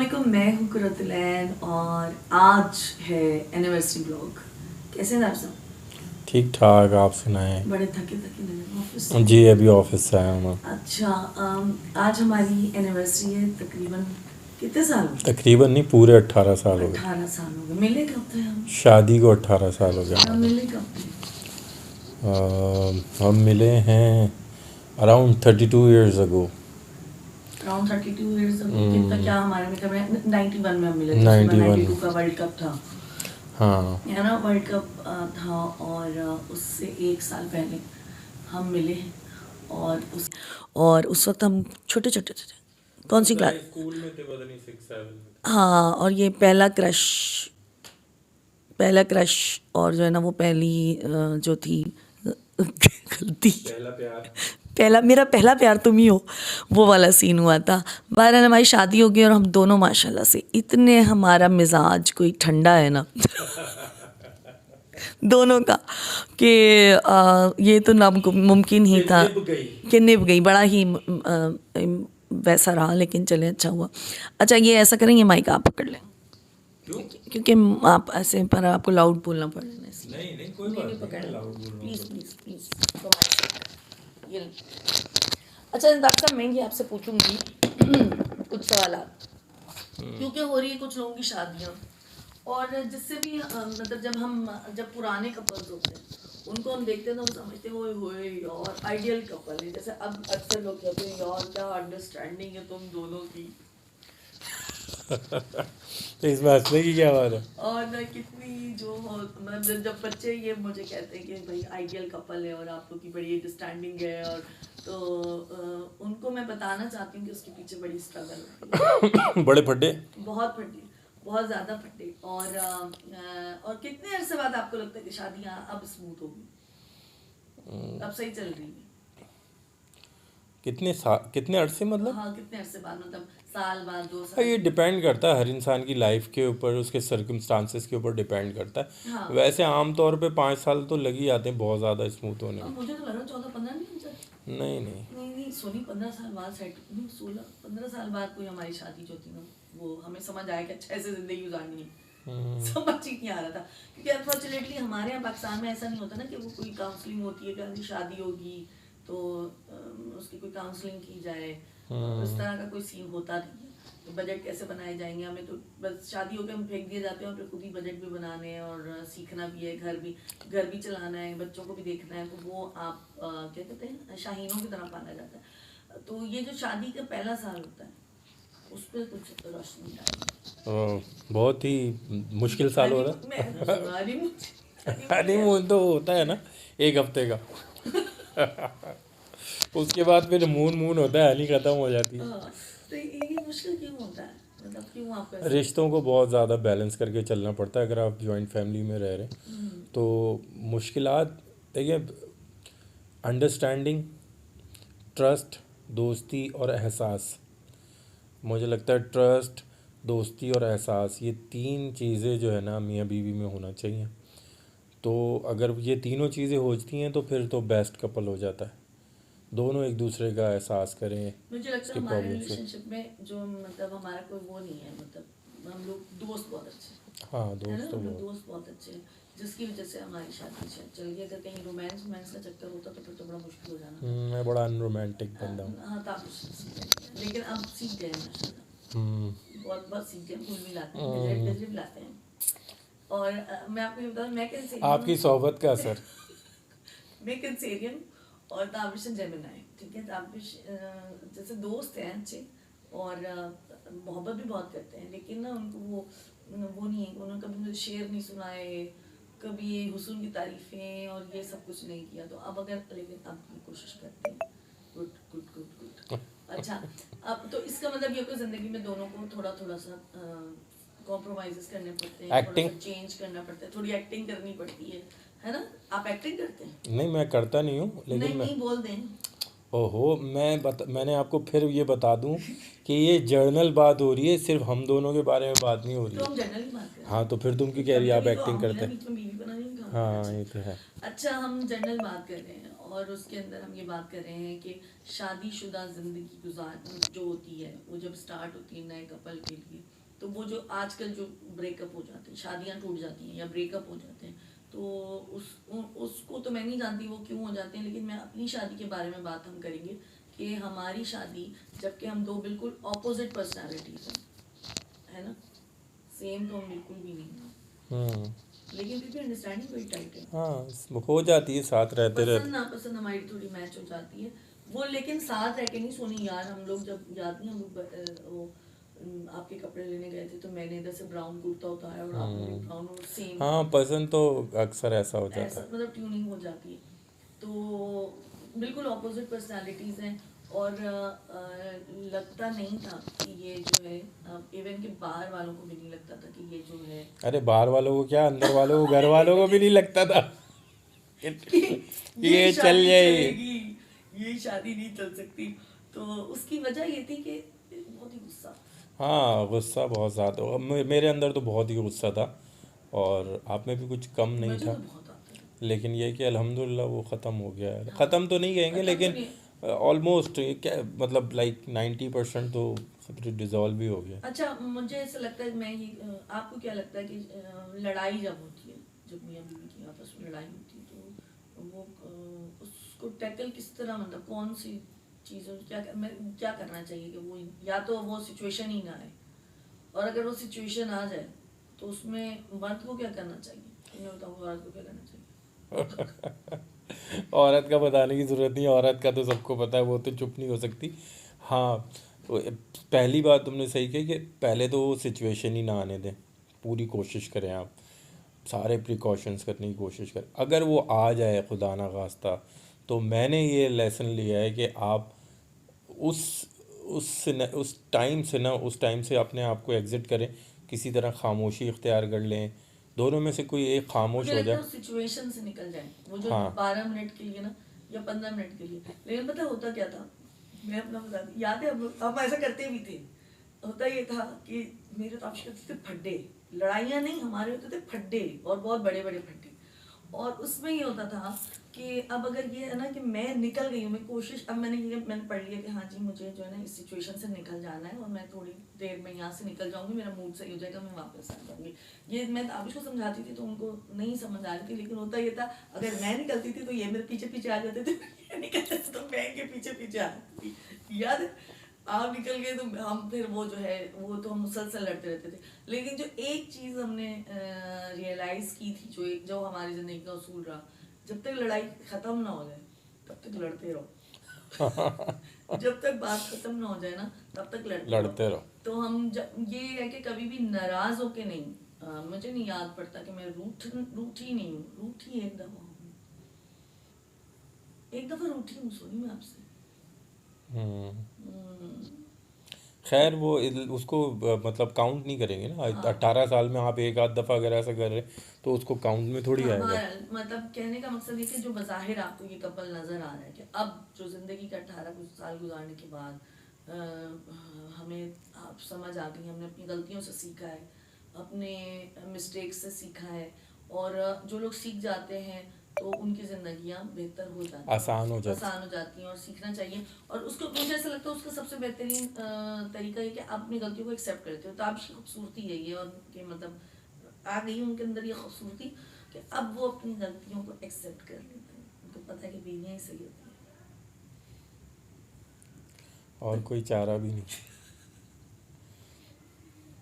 वालेकुम, मैं हूँ कुरतुलैन और आज है एनिवर्सरी ब्लॉग। कैसे हैं आप सब? ठीक ठाक। आप सुनाएं। बड़े थके थके लग रहे हैं ऑफिस से। जी अभी ऑफिस से आया हूँ मैं। अच्छा, आज हमारी एनिवर्सरी है। तकरीबन कितने साल हो गए? तकरीबन नहीं, पूरे 18 साल हो गए। 18 साल हो गए। मिले कब थे हम? शादी को 18 साल हो गए हम हमारे। मिले कब थे? हम मिले हैं around 32 years ago। Around 32 years ago. कितना क्या हमारे में कब 91 में हम मिले थे। 91। 92 का वर्ल्ड कप था, हाँ है ना? वर्ल्ड कप था और उससे 1 साल पहले हम मिले हैं। और उस वक्त हम छोटे छोटे थे। कौन सी क्लास? स्कूल में थे, पता नहीं 6-7 हाँ, और ये पहला क्रश और जो है ना वो पहली जो थी गलती, पहला प्यार। मेरा पहला प्यार तुम ही हो, वो वाला सीन हुआ था। बहरहाल हमारी शादी हो गई और हम दोनों माशाल्लाह से इतने, हमारा मिजाज कोई ठंडा है ना दोनों का, कि ये तो नामुमकिन ही था कि निभ गई। बड़ा ही वैसा रहा, लेकिन चले अच्छा हुआ। अच्छा, ये ऐसा करेंगे, माइक आप पकड़ लें क्योंकि आप ऐसे पर आपको लाउड बोलना पड़ेगा इसलिए। नहीं नहीं, कोई बात नहीं, पकड़ लाउड बोल रहा हूँ। Please please please. ये अच्छा डॉक्टर साहब, मैं ये आपसे पूछूंगी कुछ सवाल, क्योंकि हो रही है कुछ लोगों की शादियाँ, और जिससे भी मतलब जब पुराने कपल्स होते हैं उनको हम देखते हैं तो हम समझते हैं ओए होए यार आइडियल कपल है। जैसे अब अक्सर लोग कहते हैं यार क्या अंडरस्टैंडिंग है तुम दोनों की, तो इसमें हंसने की क्या बात है? और न कितनी जो हो, मतलब जब बच्चे ये मुझे कहते हैं कि भाई आइडियल कपल है और आप लोग की बड़ी अंडरस्टैंडिंग है, और तो उनको मैं बताना चाहती हूँ कि उसके पीछे बड़ी स्ट्रगल होती है। बड़े फड्डे। बहुत फटे, बहुत ज़्यादा फटे। और कितने अरसे बाद आपको लगता है कि शादियाँ अब स्मूथ होगी, अब सही चल रही है? कितने अरसे मतलब? हाँ, कितने अरसे बाद, मतलब साल बाद, 2 हाँ, ये साल? डिपेंड करता है हर इंसान की लाइफ के ऊपर, उसके सर्कमस्टांसेस के ऊपर डिपेंड करता है। हाँ, वैसे आम तौर पे 5 साल तो लग ही जाते हैं बहुत ज़्यादा स्मूथ होने अब में। मुझे तो लग रहा 14-15 नहीं हो जाती। नहीं नहीं। नहीं नहीं सोनी, 15 साल बाद सेट नहीं, 16-15 साल बाद कोई हमारी शादी जो थी ना, वो हमें समझ आया कि अच्छा ऐसे जिंदगी गुजारनी है। समझ ही नहीं आ रहा था, क्योंकि अनफॉर्चुनेटली हमारे यहाँ पाकिस्तान में ऐसा नहीं होता ना कि वो कोई काउंसलिंग होती है कि शादी होगी तो उसकी कोई काउंसलिंग की जाए, इस तरह का कोई सीन होता नहीं है। तो बजट कैसे बनाए जाएंगे, हमें तो बस शादी होकर हम फेंक दिए जाते हैं और फिर खुद ही बजट भी बनाने हैं और सीखना भी है, घर भी चलाना है, बच्चों को भी देखना है। तो वो आप क्या कहते हैं, शाहीनों की तरह पाला जाता है। तो ये जो शादी का पहला साल होता है उस पर कुछ रोशनी डालिए। बहुत ही मुश्किल साल हो रहा है। हनीमून हनीमून तो होता है ना, 1 हफ्ते का। उसके बाद फिर मून मून होता है, हनी खत्म हो जाती है। हाँ, तो ये मुश्किल क्यों होता है, मतलब क्यों आपको ऐसा? रिश्तों को बहुत ज़्यादा बैलेंस करके चलना पड़ता है अगर आप जॉइंट फैमिली में रह रहे हैं तो। मुश्किलात देखिए, अंडरस्टैंडिंग, ट्रस्ट, दोस्ती और एहसास। मुझे लगता है ट्रस्ट, दोस्ती और एहसास, ये 3 चीज़ें जो है ना मियाँ बीवी में होना चाहिए। तो अगर ये तीनों चीज़ें होती हैं तो फिर तो बेस्ट कपल हो जाता है। दोनों एक दूसरे का एहसास करें मुझे लगता है उसकी हमारे प्रॉब्लम से। रिलेशनशिप में जो मतलब हमारा कोई वो नहीं है, मतलब हम लोग दोस्त बहुत अच्छे हैं, हाँ, है ना? दोस्त तो हम लोग बहुत। दोस्त बहुत अच्छे हैं, जिसकी वजह से हमारी शादी चल गई। अगर कहीं रोमांस का चक्कर होता तो फिर तो बड़ा मुश्किल हो जाना। मैं बड़ा अनरोमांटिक बंदा हूँ। हाँ, तो आप लेकिन अब सीख गए हैं माशाल्लाह, हम्म, बहुत बहुत सीख गए, घुल मिलाते हैं, गजरेट गजरे मिलाते हैं। और मैं आपको ये बताऊँ, मैं कैंसेरियन आपकी हूँ। सोहबत का असर। मैं कैंसेरियन और ताबिश जेमिनी, ठीक है? ताबिश जैसे दोस्त हैं अच्छे और मोहब्बत भी बहुत करते हैं, लेकिन ना उनको वो नहीं है, उन्होंने कभी मुझे शेर नहीं सुनाए, कभी ये हुस्न की तारीफ़ें और ये सब कुछ नहीं किया। तो अब लेकिन अब की कोशिश करते हैं। Good good good good. अच्छा, अब तो इसका मतलब ये कि ज़िंदगी में दोनों को थोड़ा थोड़ा सा कॉम्प्रोमाइज़ करने पड़ते हैं, थोड़ा एक्टिंग। सा चेंज करना पड़ता है, थोड़ी एक्टिंग करनी पड़ती है ना? आप एक्टिंग करते हैं? नहीं, मैं करता नहीं हूँ लेकिन नहीं मैं। नहीं, बोल दें। ओहो, मैंने आपको फिर ये बता दूं कि ये जर्नल बात हो रही है, सिर्फ हम दोनों के बारे में बात नहीं हो रही तो है। हम जनरली बात करें। हाँ, तो फिर तुम क्यों कह रही कभी है आप कभी तो एक्टिंग आऊंगी ना करते हैं? बीच में, बीवी बना नहीं हाँ ये तो है। अच्छा, हम जनरल बात कर रहे हैं और उसके अंदर हम ये बात कर रहे हैं कि शादीशुदा ज़िंदगी गुजार जो होती है वो जब स्टार्ट होती है नए कपल के लिए, तो वो जो आजकल जो ब्रेकअप हो जाते हैं, शादियां टूट जाती हैं या ब्रेकअप हो जाते हैं, तो उसको तो मैं नहीं जानती वो क्यों हो जाते हैं, लेकिन मैं अपनी शादी के बारे में बात हम करेंगे कि हमारी शादी, जबकि हम दो बिल्कुल ऑपोजिट पर्सनालिटीज हैं, है ना, सेम तो हम बिल्कुल भी नहीं हैं, हम्म। लेकिन फिर भी अंडरस्टैंडिंग बड़ी टाइट है। हाँ हो जाती है, साथ रहते पसंद रहते। नापसंद हमारी थोड़ी मैच हो जाती है वो, लेकिन साथ रह के नहीं सोनी यार। हम लोग जब याद नहीं, हम लोग वो आपके कपड़े लेने गए थे तो मैंने इधर से ब्राउन कुर्ता उतारा और आपने भी हम्म। ब्राउन, और सेम हाँ पसंद तो अक्सर ऐसा हो जाता ऐसा है। मतलब ट्यूनिंग हो जाती है। तो बिल्कुल अपोजिट पर्सनालिटीज हैं, और लगता नहीं था कि ये जो है, इवन के बाहर वालों को भी नहीं लगता था कि ये जो है अरे बाहर वालों को क्या, अंदर वालों को, घर वालों को भी नहीं लगता था कि कि ये ये चल शादी जाएगी। चलेगी, ये शादी नहीं चल सकती। तो उसकी वजह ये थी कि बहुत ही गुस्सा। हाँ गुस्सा बहुत ज़्यादा, मेरे अंदर तो बहुत ही गुस्सा था, और आप में भी कुछ कम नहीं मुझे था। तो बहुत आता है। लेकिन ये कि अल्हम्दुलिल्लाह वो ख़त्म हो गया है, हाँ, ख़त्म तो नहीं कहेंगे खत्म तो लेकिन नहीं। ऑलमोस्ट, क्या मतलब, लाइक 90% तो डिज़ोल्व भी हो गया। अच्छा, मुझे ऐसा लगता है, मैं ये आपको क्या लगता है कि लड़ाई जब होती है, जब मियाँ बीवी की आपस में लड़ाई होती है, तो वो उसको टैकल किस तरह, मतलब कौन सी चीज़ों, क्या करना चाहिए कि वो, या तो वो सिचुएशन ही ना आए, और अगर वो सिचुएशन आ जाए तो उसमें मर्द को क्या करना चाहिए, मैं बताऊँ औरत को क्या करना चाहिए। औरत का बताने की ज़रूरत नहीं है, औरत का तो सबको पता है, वो तो चुप नहीं हो सकती। हाँ, तो पहली बात तुमने सही कही कि पहले तो वो सिचुएशन ही ना आने दें, पूरी कोशिश करें आप, सारे प्रिकॉशंस करने की कोशिश करें। अगर वो आ जाए खुदा ना खास्ता, तो मैंने ये लेसन लिया है कि आप उस उस टाइम से ना, उस टाइम से अपने आप को एग्ज़िट करें, किसी तरह खामोशी इख्तियार कर लें, दोनों में से कोई एक खामोश मुझे हो लगता जाए। है उस सिचुएशन से निकल जाए, वो जो हाँ 12 मिनट के लिए ना, या 15 मिनट के लिए। लेकिन पता है होता क्या था, मैं अपना बता, याद है हम ऐसा करते भी थे। होता ये था कि मेरे तो आपसे करते थे फड्डे, लड़ाइयाँ नहीं, हमारे होते थे फड्डे, और बहुत बड़े बड़े फड्डे। और उसमें ये होता था कि अब अगर ये है ना कि मैं निकल गई हूँ, मैं कोशिश, अब मैंने पढ़ लिया कि हाँ जी मुझे जो है ना इस सिचुएशन से निकल जाना है, और मैं थोड़ी देर में यहाँ से निकल जाऊंगी, मेरा मूड सही हो जाएगा, मैं वापस आ जाऊंगी। ये मैं ताबिश को समझाती थी तो उनको नहीं समझ आ रही थी, लेकिन होता ये था, अगर मैं निकलती थी तो ये मेरे पीछे पीछे आ जाते थे, ये निकलते थे तो मैं इनके पीछे पीछे आ जाती थी। याद है? आप निकल गए तो हम फिर वो जो है, वो तो हम मुसलसल लड़ते रहते थे। लेकिन जो एक चीज़ हमने रियलाइज़ की थी, जो हमारी ज़िंदगी का उसूल रहा, जब तक लड़ाई खत्म ना हो जाए तब तक लड़ते रहो। जब तक बात खत्म ना हो जाए ना, तब तक लड़ते रहो। लड़ते रहो। तो हम जब ये है कि कभी भी नाराज होके नहीं, मुझे नहीं याद पड़ता कि मैं रूठी नहीं हूँ, रूठी एक दफा हूँ, एक दफा रूठी हूँ, सॉरी मैं आपसे। हम्म, खैर वो उसको मतलब काउंट नहीं करेंगे ना, हाँ 18 साल में आप एक आध दफ़ा अगर ऐसा कर रहे हैं तो उसको काउंट में थोड़ी हाँ, आएगा। मतलब कहने का मकसद ये कि जो बज़ाहिर आपको ये कपल नज़र आ रहा है, कि अब जो ज़िंदगी का 18 कुछ साल गुजारने के बाद हमें आप समझ आ गई, हमने अपनी गलतियों से सीखा है, अपने मिस्टेक्स से सीखा है, और जो लोग सीख जाते हैं तो उनकी ज़िंदगियाँ बेहतर हो जाती हैं, आसान हो जाती। आसान हो जाती हैं, और सीखना चाहिए। और उसको मुझे ऐसा लगता है उसका सबसे बेहतरीन तरीका ये कि आप अपनी गलतियों को एक्सेप्ट करते हो। तो आपकी खूबसूरती है ये, और कि मतलब आ गई उनके अंदर ये खूबसूरती कि अब वो अपनी गलतियों को एक्सेप्ट कर लेते हैं, उनको पता है कि बीवियाँ ही सही होती और कोई चारा भी नहीं।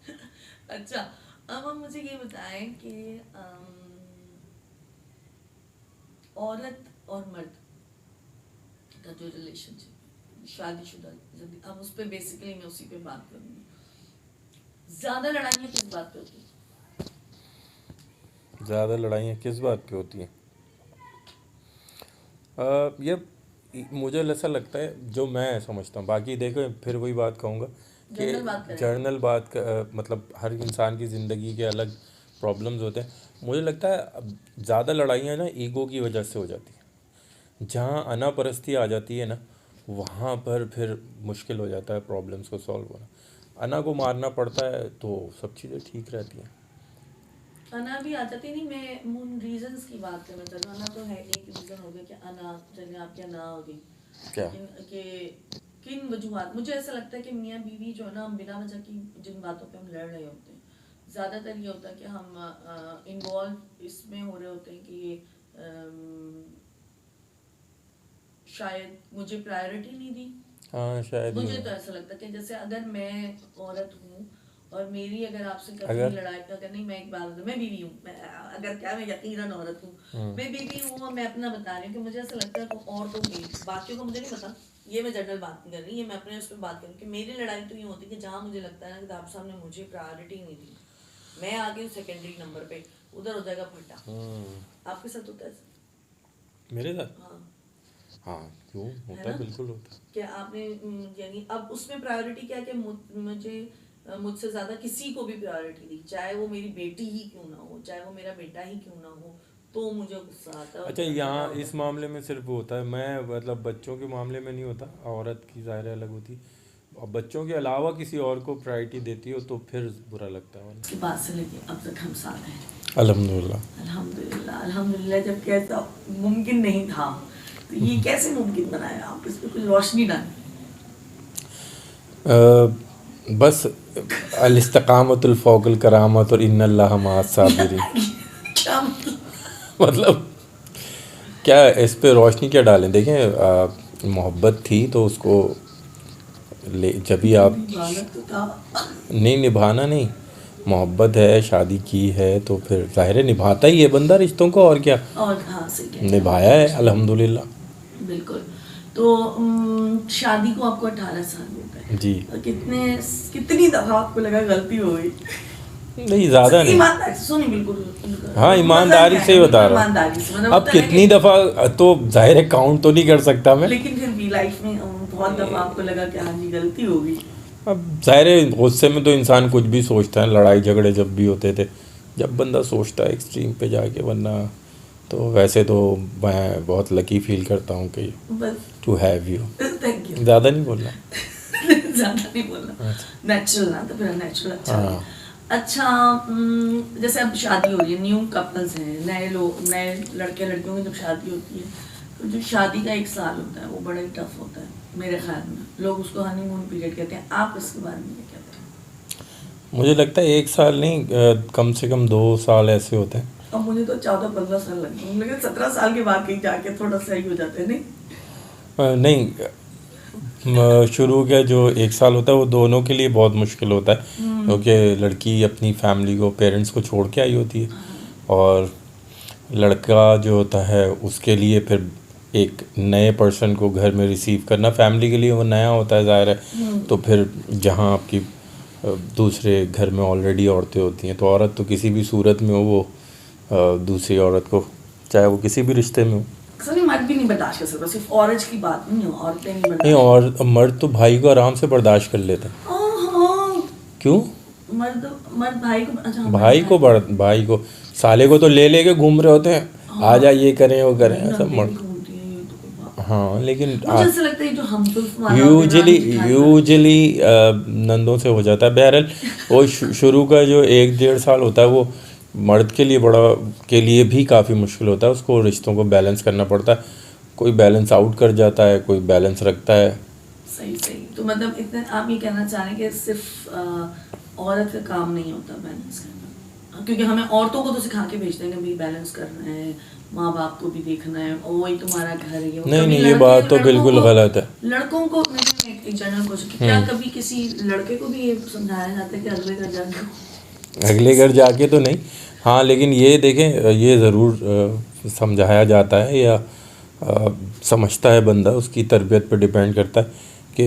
हैं। अच्छा, अब हम मुझे ये बताएं कि औरत और मर्द का जो रिलेशनशिप, शादीशुदा जिंदगी, अब उस पर बेसिकली मैं उसी पे बात करूँगी। ज़्यादा लड़ाइयाँ किस बात पे होती हैं? ज़्यादा लड़ाइयाँ किस बात पे होती हैं? ये मुझे ऐसा लगता है, जो मैं समझता हूँ, बाकी देखो फिर वही बात कहूँगा कि जनरल बात करें हम। जर्नल बात का मतलब हर इंसान की ज़िंदगी के अलग प्रॉब्लम्स होते हैं। मुझे लगता है अब ज़्यादा लड़ाइयाँ ना ईगो की वजह से हो जाती हैं, जहाँ अनापरस्ती आ जाती है ना, वहाँ पर फिर मुश्किल हो जाता है प्रॉब्लम्स को सॉल्व होना। अना को मारना पड़ता है तो सब चीज़ें ठीक रहती हैं। अना भी आ जाती नहीं। मैं उन रीजंस की बात करना चाह रही हूँ। अना तो है, एक रीजन हो गया कि अना, चलिए आपकी अना हो गई क्या? किन वजूहात, मुझे ऐसा लगता है कि मियाँ बीवी जो है ना, हम बिना वजह की जिन बातों पे हम लड़ रहे होते हैं, ज़्यादातर ये होता है कि हम इन्वॉल्व इसमें हो रहे होते हैं कि शायद मुझे प्रायोरिटी नहीं दी। हाँ शायद मुझे तो ऐसा लगता है कि जैसे अगर मैं औरत हूँ और मेरी अगर आपसे कभी अगर लड़ाई, अगर नहीं, मैं एक बात मैं बीवी हूँ, मैं अगर क्या, मैं यकीनन औरत हूँ, मैं बीवी हूँ और मैं अपना बता रही हूँ कि मुझे ऐसा लगता है कि औरतों की, बाकियों को मुझे नहीं पता, ये मैं जनरल बात नहीं कर रही, ये मैं अपने उस पर बात कर रही हूँ कि मेरी लड़ाई तो ये होती है कि जहाँ मुझे लगता है ना कि आप साहब ने मुझे प्रायोरिटी नहीं दी, मैं आ गई सेकेंडरी नंबर पे, उधर हो जाएगा फटा। आपके साथ होता है ऐसा? मेरे साथ हाँ हाँ, क्यों होता है, ना? बिल्कुल होता है। क्या आपने यानी अब उसमें प्रायोरिटी क्या है कि मुझे मुझसे ज्यादा किसी को भी प्रायोरिटी दी, चाहे वो मेरी बेटी ही क्यों ना हो, चाहे वो मेरा बेटा ही क्यों ना हो, तो मुझे गुस्सा आता है और अच्छा, मेरा फटा यहाँ होता इस है। मामले में सिर्फ वो होता है, मैं मतलब बच्चों के मामले में नहीं होता, औरत की ज़ाहिर है अलग होती, और बच्चों के अलावा किसी और को प्रायोरिटी देती हो तो फिर बुरा लगता है उसके बाद से लेके अब तक हम साथ हैं, अल्हम्दुलिल्लाह। अल्हम्दुलिल्लाह अल्हम्दुलिल्लाह। जब कैसा मुमकिन नहीं था, तो ये कैसे मुमकिन बनाया आप, इस पर कुछ रोशनी डालें। बस अल-इस्तिक़ामतुल फ़ौक़ल करामत और इन्नल्लाह मअस साबिरीन। क्या मतलब? मतलब क्या इस पे रोशनी क्या डालें, देखें मोहब्बत थी तो उसको ले, जब भी आप निभाना तो था। नहीं, निभाना नहीं, मोहब्बत है, शादी की है तो फिर ज़ाहिर है निभाता ही है बंदा रिश्तों को, और क्या, और हाँ, सही कह रहे हैं, निभाया है अल्हम्दुलिल्लाह। बिल्कुल। तो शादी को आपको 18 साल हो गए जी। और कितनी दफा आपको लगा गलती हो गई? नहीं, ज़्यादा नहीं। ईमानदारी से सुनिए, बिल्कुल हाँ, ईमानदारी से ही बता रहा ईमानदारी से, हूँ। मतलब अब होता है ना कितनी दफ़ा तो ज़ाहिर है काउंट तो नहीं कर सकता मैं, लेकिन फिर भी लाइफ में बहुत दफा आपको लगा कि हाँ जी गलती हो गई। अब ज़ाहिर है गुस्से में तो इंसान कुछ भी सोचता है, लड़ाई झगड़े जब भी होते थे, जब बंदा सोचता है एक्सट्रीम पे जाके, वरना तो वैसे तो मैं बहुत लकी फील करता हूँ कि बस, to have you. Thank you. ज़्यादा नहीं बोलना। ज्यादा नहीं बोलना, नेचुरल ना, तो फिर नेचुरल अच्छा हाँ। लगे। अच्छा, जैसे अब शादी हो रही है, न्यू कपल्स हैं, नए लोग, नए लड़के लड़कियों की जब शादी होती है, तो जो शादी का 1 साल होता है वो बड़ा ही टफ होता है मेरे ख्याल में। लोग उसको हनीमून पीरियड कहते हैं, आप इसके बारे में क्या कहते हैं? मुझे लगता है 1 साल नहीं, कम से कम 2 साल ऐसे होते हैं। अब मुझे तो 14-15 साल लगे, लेकिन 17 साल के बाद कहीं जाके थोड़ा सही हो जाते हैं, नहीं? नहीं, शुरू का जो 1 साल होता है वो दोनों के लिए बहुत मुश्किल होता है, क्योंकि लड़की अपनी फैमिली को, पेरेंट्स को छोड़ के आई होती है, और लड़का जो होता है उसके लिए फिर एक नए पर्सन को घर में रिसीव करना, फैमिली के लिए वो नया होता है ज़ाहिर है। तो फिर जहाँ आपकी दूसरे घर में ऑलरेडी औरतें होती हैं, तो औरत तो किसी भी सूरत में हो, वो दूसरी औरत को, चाहे वो किसी भी रिश्ते में हो, सभी मर्द भी नहीं बर्दाश्त कर सकता, सिर्फ औरत की बात नहीं है, औरतें नहीं नहीं, बर्दाश्त। और मर्द तो भाई को आराम से बर्दाश्त कर लेते हैं। ओहो, क्यों? मर्द मर्द भाई को, अच्छा हाँ, भाई को साले को तो ले लेके घूम रहे होते हैं, हाँ। आजा ये करें वो करें, ऐसा नंदे भी मर्द। घूमती हैं, ये तो कोई बात। हाँ, लेकिन मुझे ऐसा लगता है जो हमसुल्फ वाला होता है ना, जिठाई वाला। यूजली नंदों से हो जाता है। बहरहाल वो शुरू का जो 1-1.5 साल होता है वो मर्द के लिए के लिए भी काफ़ी मुश्किल होता है, उसको रिश्तों को बैलेंस करना पड़ता है, कोई बैलेंस आउट कर जाता है, कोई बैलेंस रखता है। सही सही। तो मतलब इतने आप ये कहना चाह रहे हैं कि सिर्फ औरत का काम नहीं होता बैलेंस करना, क्योंकि हमें औरतों को तो सिखा के भेजते हैं कि भाई बैलेंस करना है, माँ बाप को भी देखना है, और वही तुम्हारा घर है। नहीं, ये बात तो बिल्कुल गलत है। लड़कों को, एक जनरल क्वेश्चन, क्या कभी किसी लड़के को भी ये समझाया जाता है कि अगले घर जाके तो नहीं, हाँ, लेकिन ये देखें, ये ज़रूर समझाया जाता है, या समझता है बंदा, उसकी तरबियत पर डिपेंड करता है कि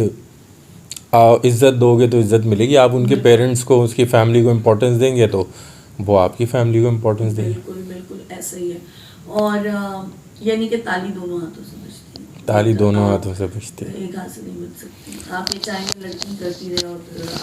इज़्ज़त दोगे तो इज़्ज़त मिलेगी। आप उनके पेरेंट्स को, उसकी फैमिली को इम्पोर्टेंस देंगे तो वो आपकी फैमिली को इम्पोर्टेंस देंगे। बिल्कुल बिल्कुल ऐसा ही है। और यानी कि ताली दोनों हाथों से बजती है, ताली दोनों हाथों से बजती है, एक हाथ से नहीं बज सकती। आप ये चाहेंगे लड़की करती रहे और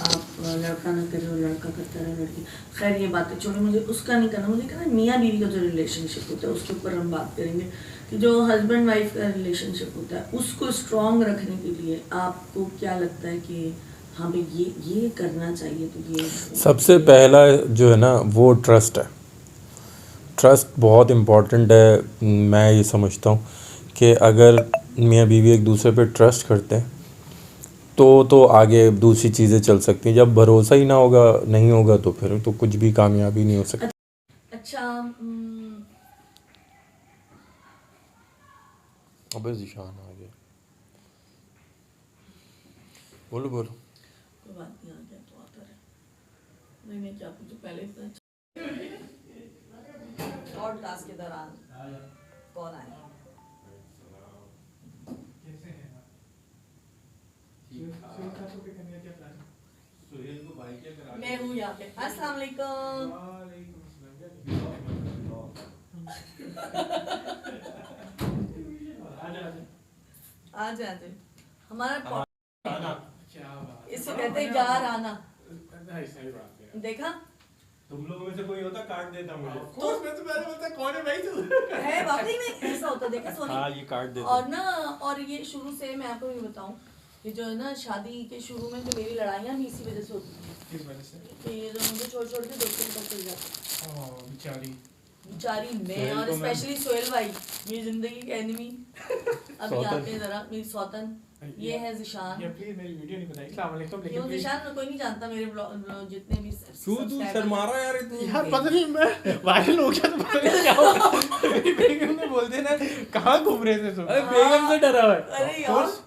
आप लड़का ना करे और लड़का करता रहे लड़की, खैर ये बातें छोड़ो, मुझे उसका नहीं करना। मुझे कहना मियाँ बीवी का जो रिलेशनशिप होता है उसके ऊपर हम बात करेंगे, कि जो हस्बैंड वाइफ का रिलेशनशिप होता है उसको स्ट्रॉन्ग रखने के लिए आपको क्या लगता है कि हाँ भाई ये करना चाहिए? तो ये सबसे पहला जो है ना वो ट्रस्ट है। ट्रस्ट बहुत इम्पोर्टेंट है। मैं ये समझता हूँ कि अगर मियाँ बीवी एक दूसरे पे ट्रस्ट करते हैं तो आगे दूसरी चीज़ें चल सकती हैं। जब भरोसा ही ना होगा, नहीं होगा, तो फिर तो कुछ भी कामयाबी नहीं हो सकती। अच्छा अबे ज़िशान आ गया, बोलो बोलो। कोई बात नहीं, आ गया तो आता रहे। नहीं क्या पूछो पहले पॉडकास्ट के दौरान कौन आया? मैं हूँ यहाँ पे। अस्सलाम वालेकुम। आ जाते हमारा इसको कहते हैं यार आना। देखा तुम लोगों में से कोई होता काट देता मुझे। तो मैं तो पहले बोलता कौन है भाई तू? है वाकई में ऐसा होता। देखा सोनी। हाँ, ये काट देते। और ना, और ये शुरू से मैं आपको ये बताऊं कि जो है ना, शादी के शुरू में जो मेरी लड़ाइयाँ भी इसी वजह से होती थी। किस वजह से? कि ये जो मुझे छोड़ छोड़ के दोस्तों के पास चल जाते। ओह बेचारी। बेचारी मैं, सोहेल और को मैं- स्पेशली सोहेल भाई, मेरी जिंदगी के एनिमी। अभी सौतन। आते हैं जरा, मेरी सौतन। ये है ज़िशान। ये प्लीज मेरी वीडियो नहीं बनाई। अस्सलाम वालेकुम। क्यों लेकिन please- ज़िशान कोई नहीं जानता मेरे ब्लॉग जितने भी क्यों तू subscribers शर्मा हैं। रहा है यार तू? यार पता नहीं, मैं वायरल हो गया तो पता नहीं क्या हुआ। मेरी बेगम ने बोलते ना कहाँ घूम रहे थे तुम? अरे बेगम से डरा हुआ है। अरे Of यार course।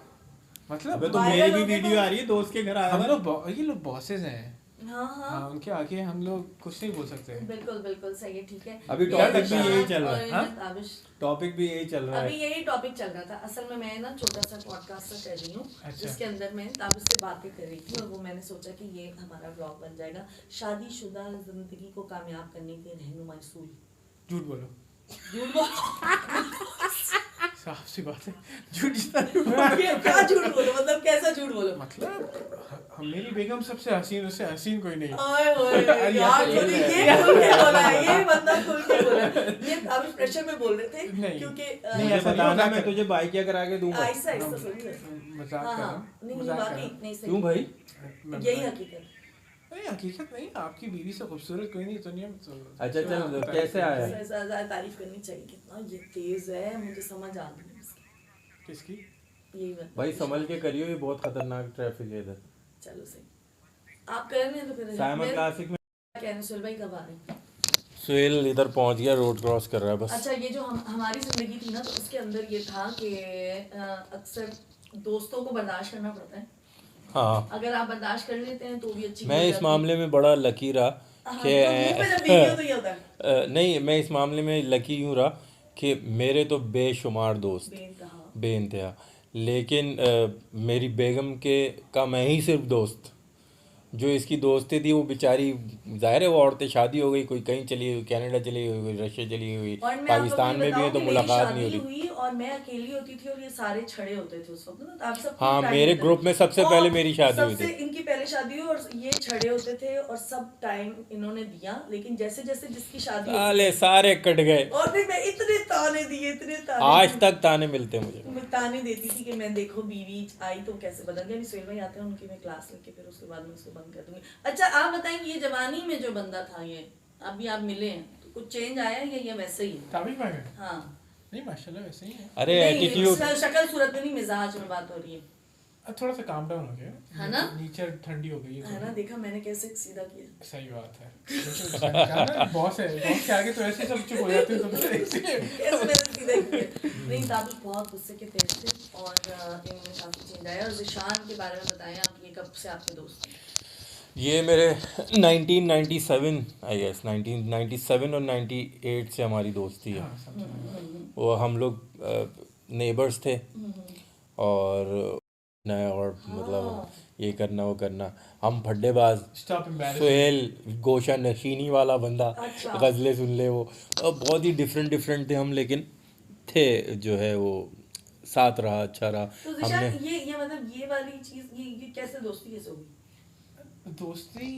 मतलब अबे तो वायरल मेरी भी हो गया वीडियो तो- आ रही है, दोस्त के घर आया हम हुआ है। लोग ये लोग बॉसेस हैं। हाँ हाँ हाँ, उनके आगे हम लोग कुछ नहीं बोल सकते। बिल्कुल बिल्कुल सही है, ठीक है। अभी ये टॉपिक भी ज़िशान यही चल रहा है, और ये हाँ? ताबिश। टॉपिक भी यही चल रहा अभी है। यही टॉपिक चल रहा था। असल में मैं ना छोटा सा पॉडकास्ट सा कर रही हूँ, अच्छा। जिसके अंदर मैं ताबिश से बातें कर रही थी, और वो मैंने सोचा कि ये हमारा ब्लॉग बन जाएगा, शादीशुदा जिंदगी को कामयाब करने के रहनुमाई सूल। झूठ बोलो। झूठ बोल साफ सी बात है। झूठ जितना झूठ बोलो। क्या झूठ बोलो, मतलब कैसा झूठ बोलो? मतलब मेरी बेगम सबसे हसीन, उससे हसीन कोई नहीं। ओए ओए यार, ये खुल के बोला है, ये बंदा खुल के बोला है। ये ताबिश प्रेशर में बोल रहे थे नहीं। क्योंकि नहीं, मुझे ऐसा बता नहीं ना, होता। मैं तुझे बाइकिया करा के दूंगा। आहिस्ता आहिस्ता सुनिए। मजाक हाँ कर रहा हाँ, हूँ। नहीं मजाक कर वाकई रहा हूँ। नहीं, क्यों भाई? मैं यही मजाक- हकीकत। नहीं हकीकत नहीं, आपकी बीवी से खूबसूरत कोई नहीं दुनिया में। तो अच्छा चल, कैसे आया? ज़्यादा तारीफ करनी चाहिए, कितना ये तेज है, मुझे समझ आ गई इसकी। किसकी? यही बात भाई संभल के करियो, ये बहुत खतरनाक ट्रैफिक है इधर। चलो सही, आप कर रहे हैं तो फिर साइमन मैं क्लासिक में कह रहे सुहेल भाई कब आ रहे हैं? सुहेल इधर पहुंच गया, रोड क्रॉस कर रहा है बस। अच्छा, ये जो हमारी जिंदगी थी ना, तो उसके अंदर ये था कि अक्सर दोस्तों को बर्दाश्त करना पड़ता है। हाँ, अगर आप बर्दाश्त कर लेते हैं तो भी अच्छी मैं हो इस जाती है। मामले में बड़ा लकी रहा हाँ, कि तो मुंह पे जब बीवी हो तो ये होता है। नहीं, मैं इस मामले में लकी यूँ रहा कि मेरे तो बेशुमार दोस्त, बेइंतहा। बेइंतहा, लेकिन मेरी बेगम के का मैं ही सिर्फ दोस्त। जो इसकी दोस्तें थी वो बेचारी, जाहिर है वो औरतें शादी हो गई, कोई कहीं चली गई, कनाडा चली गई, कोई रशिया चली गई, और मैं पाकिस्तान आपको में भी है, बताऊं तो कि मेरी मुलाकात शादी नहीं हो रही। हुई और मैं अकेली होती थी, और ये सारे छड़े होते थे उस वक्त ना, तो आप सब हाँ, टाइम मेरे होते थे। ग्रुप में सबसे और पहले मेरी शादी हुई सबसे थी। इनकी पहले शादी हुई और ये छड़े होते थे, और सब टाइम इन्होंने दिया, लेकिन जैसे जैसे जिसकी शादी होती साले सारे कट गए। और फिर मैं इतने ताने दिए, इतने ताने आज दिए। तक ताने मिलते हैं मुझे। मैं ताने देती थी कि मैं देखो बीवी आई तो कैसे बदल गया। सुहेल भाई आते हैं, उनकी मैं क्लास लेके फिर उसके बाद मैं उसको बंद कर दूंगी। अच्छा आप बताएं, ये जवानी में जो बंदा था, ये अभी आप मिले हैं तो कुछ चेंज आया है या ये वैसे ही है? ताबिश भाई में? हाँ, नहीं माशाल्लाह वैसे ही है। अरे नहीं, एटीट्यूड, शक्ल सूरत में नहीं, मिजाज में बात हो रही है। अब थोड़ा सा काम डाउन हो गया है ना? नीचे ठंडी हो गई है ना, देखा मैंने कैसे सीधा किया। सही बात है। बॉस है, बॉस के आगे तो ऐसे सब चुप हो जाते हैं तो इसलिए। कैसे मैंने सीधा किया। नहीं, ताबिश बहुत गुस्से के तेज थे, और इनमें काफी चेंज आया। और ज़िशान के बारे में बताएं आप, ये कब से आपके दोस्त हैं? ये मेरे 1997 आई गेस 1997 और 98 से हमारी दोस्ती है। हाँ, समझा। वो हम लोग नेबर्स थे, और मतलब ये करना वो करना, हम फड्डेबाज। Stop embarrassing. सुहेल गोशा नशीनी वाला बंदा, अच्छा। गज़लें सुन ले वो, और बहुत ही डिफरेंट थे हम, लेकिन थे जो है वो साथ रहा, अच्छा रहा तो हमने। ज़िशान, ये मतलब ये वाली चीज, ये कैसे दोस्ती कैसे होगी? दोस्ती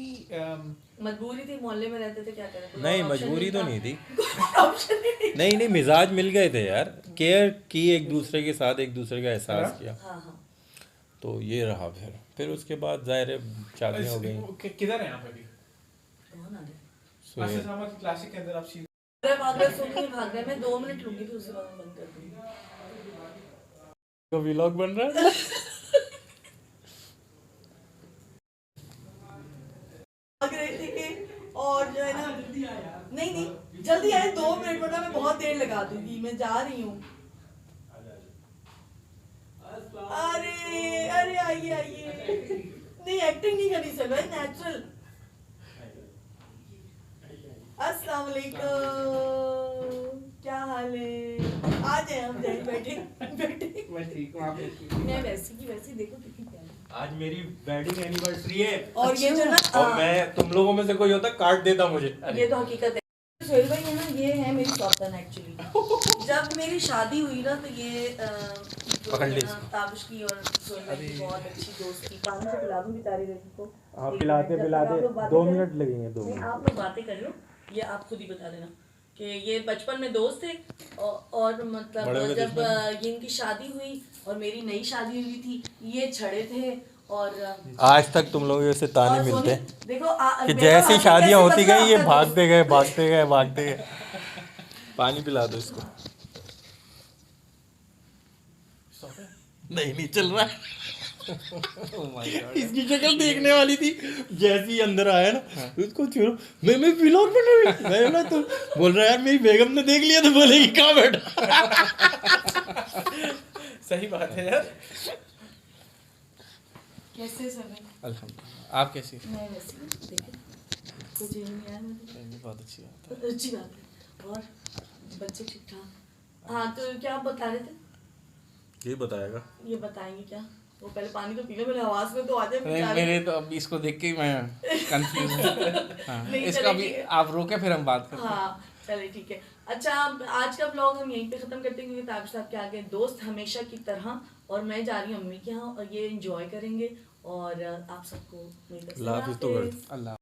मजबूरी थी, मोहल्ले में रहते थे, क्या करें? कोई नहीं, और option मजबूरी तो था? नहीं थी। कोई option नहीं। नहीं नहीं, मिजाज मिल गए थे यार, केयर की एक दूसरे के साथ, एक दूसरे का एहसास किया, हाँ हाँ। तो ये रहा। फिर उसके बाद जाहिर है शादियाँ हो गई। किधर है आप अभी? कौन आ रहे? सुहेल क्लासिक के अंदर आप सीन भाग रहा है, सुन नहीं भाग रहा है। मैं 2 मिनट लूंगी फिर उसके बाद मैं बंद कर दूंगी। तो व्लॉग बन रहा है। भाग रहे थे कि और जो है ना, नहीं जल्दी आए, 2 मिनट, वरना मैं बहुत देर लगा दूंगी। मैं जा रही हूँ। अरे अरे आइए आइए। नहीं एक्टिंग नहीं करनी सर, भाई नेचुरल। अस्सलाम वालेकुम, क्या हाल है? आ जाए, हम जाए, बैठे बैठे। मैं ठीक हूँ, आप कैसी हैं? मैं वैसी की वैसी, देखो कितनी प्यारी। आज मेरी वेडिंग एनिवर्सरी है और ये जो ना और मैं तुम लोगों में से कोई होता कार्ड देता मुझे। ये तो हकीकत है। सोहेल भाई है ना, ये है मेरी सौतन एक्चुअली। जब मेरी शादी हुई ना तो ये पकड़ ली इसको। ताबिश की और सोहेल भाई की बहुत अच्छी दोस्ती। पानी से पिला दूं बेचारी लड़की को। हाँ एक पिलाते मिनट, जब पिलाते आप लोग बातें 2 करें- मिनट लगेंगे, 2 नहीं, मिनट। आप लोग बातें कर लो, ये आप खुद ही बता देना कि ये बचपन में दोस्त थे और बड़े हो मतलब गए जब ये इनकी शादी हुई और मेरी नई शादी हुई थी, ये छड़े थे। और आज तक तुम लोगों से ताने और मिलते सोनी, हैं देखो कि मेरा जैसी हाथ शादियां कैसे होती बदला गई ये आपका भागते गए भागते गए भागते गए। पानी पिला दो इसको। नहीं चल रहा है। Oh my God. इसकी शक्ल देखने वाली थी, जैसे ही अंदर आया ना उसको छोड़ो। मैं व्लॉग बना रही, मैं बोला तुम बोल रहा यार मेरी बेगम ने देख लिया तो बोलेगी कहाँ बैठा। सही बात है यार। कैसे समय अल्हम्दुलिल्लाह, आप कैसी हैं? मैं वैसी हूँ, देखो कुछ ये नहीं आया मुझे। नहीं, बहुत अच्छी बात है। अच्छी बात है। और बच्चे ठीक ठाक? हाँ तो क्या आप बता रहे थे? ये बताएगा। ये बताएंगे क्या? वो पहले पानी तो पी लो, मेरे आवाज में तो आ जाए नहीं, बेचारे। मेरे तो अब इसको देख के ही मैं कंफ्यूज हूँ। हाँ, नहीं, इसका चलिए, अभी ठीक है। आप रोके फिर हम बात करते हैं। हाँ चलिए ठीक है। अच्छा आज का ब्लॉग हम यहीं पे खत्म करते हैं क्योंकि ताबिश साहब के आगे दोस्त हमेशा की तरह, और मैं जा रही हूँ अम्मी के यहाँ और ये एंजॉय करेंगे। और आप सबको मेरी तरफ से लाफिज तो कर। हाफिज। अल्लाह।